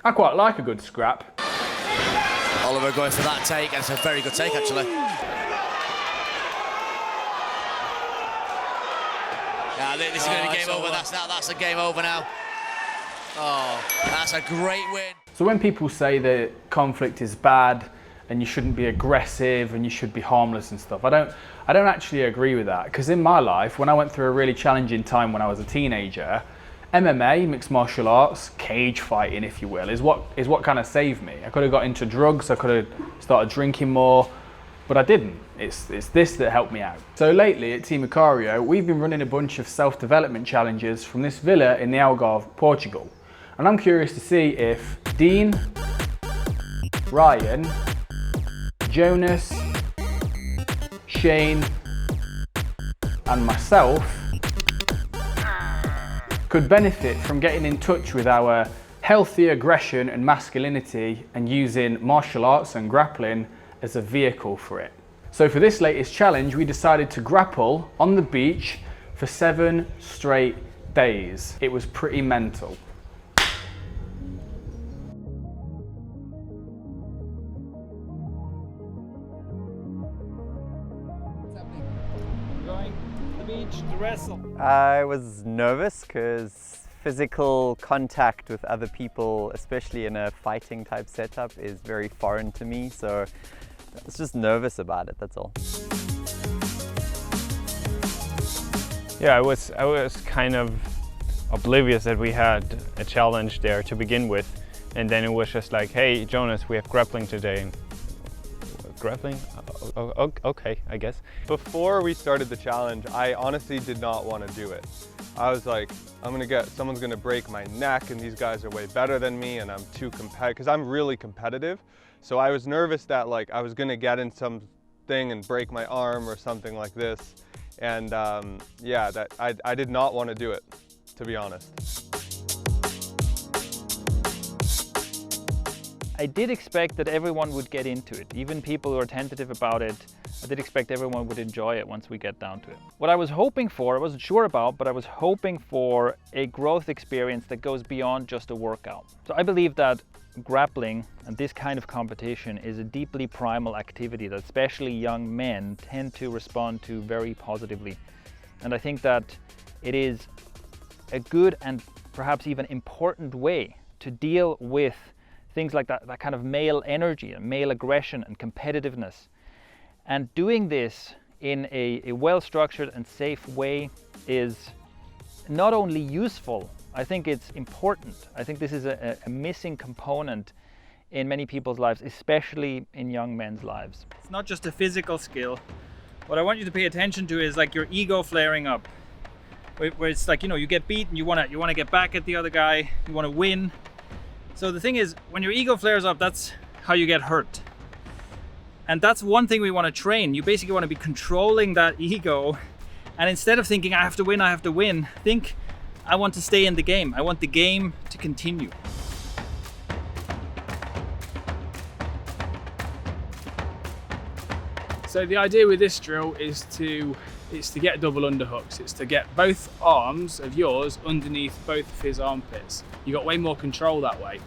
I quite like a good scrap. Oliver going for that take, and it's a very good take actually. Yeah, this is going to be game over. That's a game over now. Oh, that's a great win. So when people say that conflict is bad and you shouldn't be aggressive and you should be harmless and stuff, I don't actually agree with that, because in my life, when I went through a really challenging time when I was a teenager, MMA, mixed martial arts, cage fighting if you will, is what kind of saved me. I could have got into drugs, I could have started drinking more, but I didn't. It's this that helped me out. So lately at Team Icario, we've been running a bunch of self-development challenges from this villa in the Algarve, Portugal. And I'm curious to see if Dean, Ryan, Jonas, Shane, and myself could benefit from getting in touch with our healthy aggression and masculinity and using martial arts and grappling as a vehicle for it. So for this latest challenge, we decided to grapple on the beach for 7 straight days. It was pretty mental. Going to the beach to wrestle. I was nervous because physical contact with other people, especially in a fighting type setup, is very foreign to me. So I was just nervous about it, that's all. Yeah, I was kind of oblivious that we had a challenge there to begin with, and then it was just like, hey Jonas, we have grappling today. And grappling? Okay, I guess. Before we started the challenge, I honestly did not want to do it. I was like, someone's gonna break my neck and these guys are way better than me and I'm too competitive, because I'm really competitive. So I was nervous that like I was gonna get in something and break my arm or something like this. And yeah, I did not want to do it, to be honest. I did expect that everyone would get into it, even people who are tentative about it. I did expect everyone would enjoy it once we get down to it. What I was hoping for, I wasn't sure about, but I was hoping for a growth experience that goes beyond just a workout. So I believe that grappling and this kind of competition is a deeply primal activity that especially young men tend to respond to very positively. And I think that it is a good and perhaps even important way to deal with things like that kind of male energy and male aggression and competitiveness. And doing this in a well-structured and safe way is not only useful, I think it's important. I think this is a missing component in many people's lives, especially in young men's lives. It's not just a physical skill. What I want you to pay attention to is like your ego flaring up, where it's like, you know, you get beaten, you want to get back at the other guy, you want to win. So the thing is, when your ego flares up, that's how you get hurt. And that's one thing we want to train. You basically want to be controlling that ego. And instead of thinking, I have to win, think, I want to stay in the game. I want the game to continue. So the idea with this drill is to get double underhooks. It's to get both arms of yours underneath both of his armpits. You got way more control that way.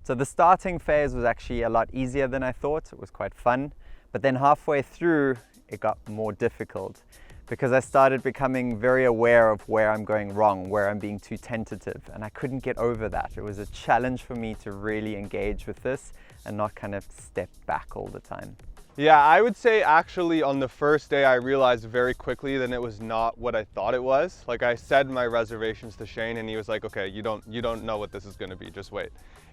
So the starting phase was actually a lot easier than I thought. It was quite fun. But then halfway through, it got more difficult because I started becoming very aware of where I'm going wrong, where I'm being too tentative, and I couldn't get over that. It was a challenge for me to really engage with this and not kind of step back all the time. Yeah, I would say actually on the first day I realized very quickly that it was not what I thought it was. Like I said my reservations to Shane and he was like, okay, you don't know what this is going to be, just wait.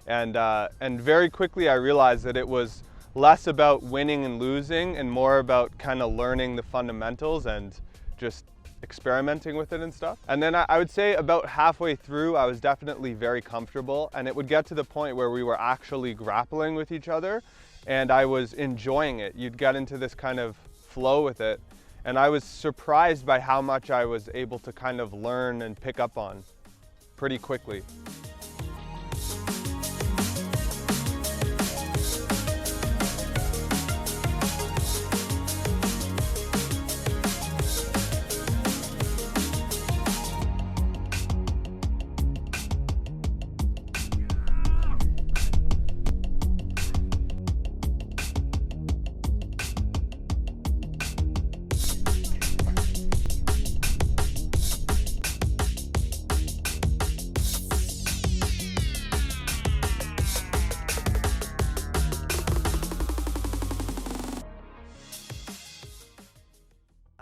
And very quickly I realized that it was less about winning and losing and more about kind of learning the fundamentals and just experimenting with it and stuff. And then I would say about halfway through I was definitely very comfortable, and it would get to the point where we were actually grappling with each other and I was enjoying it. You'd get into this kind of flow with it, and I was surprised by how much I was able to kind of learn and pick up on pretty quickly.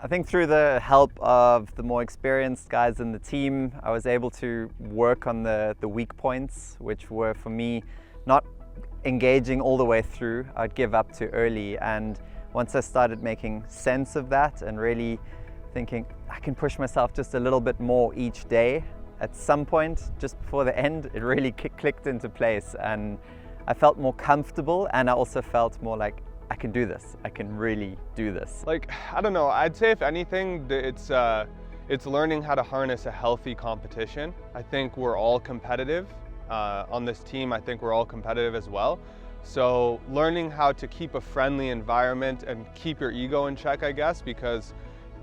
I think through the help of the more experienced guys in the team, I was able to work on the weak points, which were for me not engaging all the way through. I'd give up too early, and once I started making sense of that and really thinking I can push myself just a little bit more each day, at some point just before the end it really clicked into place, and I felt more comfortable, and I also felt more like I can do this. I can really do this. Like, I don't know, I'd say if anything, it's learning how to harness a healthy competition. I think we're all competitive. On this team, I think we're all competitive as well. So learning how to keep a friendly environment and keep your ego in check, I guess, because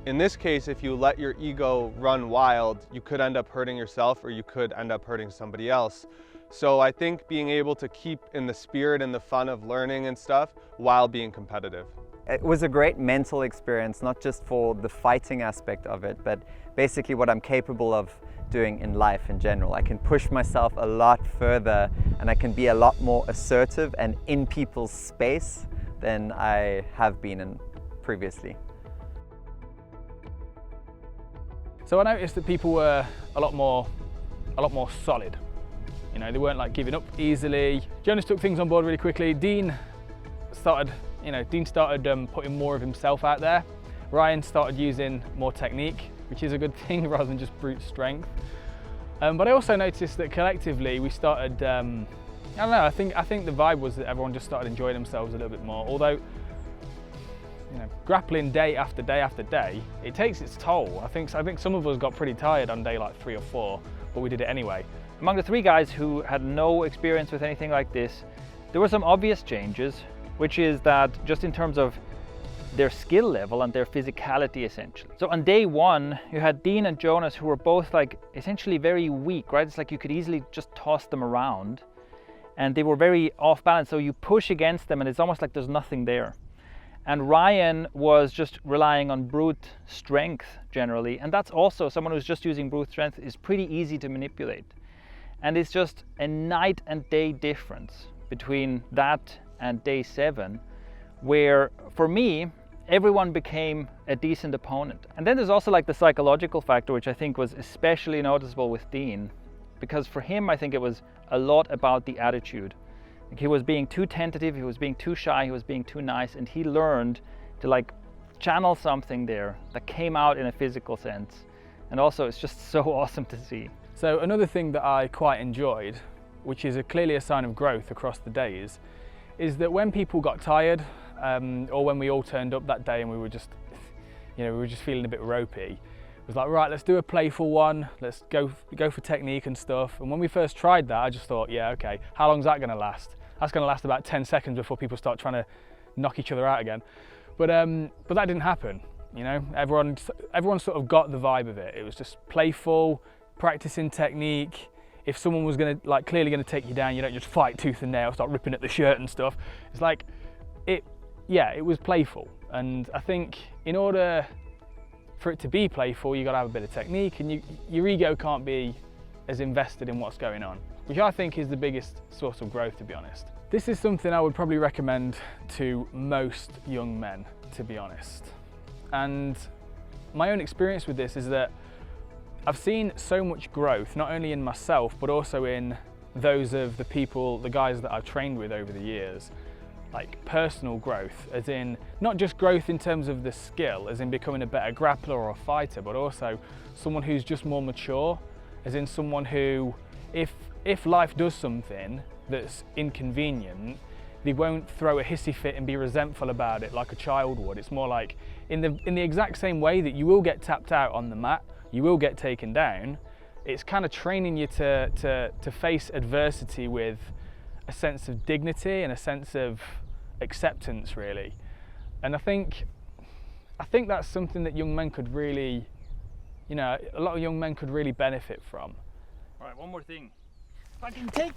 in this case, if you let your ego run wild, you could end up hurting yourself, or you could end up hurting somebody else. So I think being able to keep in the spirit and the fun of learning and stuff while being competitive. It was a great mental experience, not just for the fighting aspect of it, but basically what I'm capable of doing in life in general. I can push myself a lot further, and I can be a lot more assertive and in people's space than I have been in previously. So I noticed that people were a lot more solid. You know, they weren't like giving up easily. Jonas took things on board really quickly. Dean started putting more of himself out there. Ryan started using more technique, which is a good thing rather than just brute strength. But I also noticed that collectively we started, I don't know, I think the vibe was that everyone just started enjoying themselves a little bit more. Although, you know, grappling day after day after day, it takes its toll. I think some of us got pretty tired on day like 3 or 4, but we did it anyway. Among the 3 guys who had no experience with anything like this, there were some obvious changes, which is that just in terms of their skill level and their physicality essentially. So on day 1, you had Dean and Jonas, who were both like essentially very weak, right? It's like you could easily just toss them around, and they were very off balance. So you push against them and it's almost like there's nothing there. And Ryan was just relying on brute strength generally. And that's also someone who's just using brute strength is pretty easy to manipulate. And it's just a night and day difference between that and day 7, where for me, everyone became a decent opponent. And then there's also like the psychological factor, which I think was especially noticeable with Dean, because for him, I think it was a lot about the attitude. Like he was being too tentative, he was being too shy, he was being too nice, and he learned to like channel something there that came out in a physical sense. And also it's just so awesome to see. So another thing that I quite enjoyed, which is clearly a sign of growth across the days, is that when people got tired, or when we all turned up that day and we were just feeling a bit ropey, it was like, right, let's do a playful one, let's go for technique and stuff. And when we first tried that, I just thought, yeah, okay, how long's that going to last? That's going to last about 10 seconds before people start trying to knock each other out again. But that didn't happen. You know, everyone sort of got the vibe of it. It was just playful, practicing technique. If someone was clearly gonna take you down, you don't just fight tooth and nail, start ripping at the shirt and stuff. It's like, it was playful. And I think in order for it to be playful, you gotta have a bit of technique, and your ego can't be as invested in what's going on, which I think is the biggest source of growth, to be honest. This is something I would probably recommend to most young men, to be honest. And my own experience with this is that I've seen so much growth, not only in myself, but also in those of the guys that I've trained with over the years. Like personal growth, as in not just growth in terms of the skill, as in becoming a better grappler or a fighter, but also someone who's just more mature, as in someone who, if life does something that's inconvenient, they won't throw a hissy fit and be resentful about it like a child would. It's more like in the exact same way that you will get tapped out on the mat, you will get taken down. It's kind of training you to face adversity with a sense of dignity and a sense of acceptance, really. And I think that's something that young men could really, a lot of young men could really benefit from. All right, one more thing. Fucking take.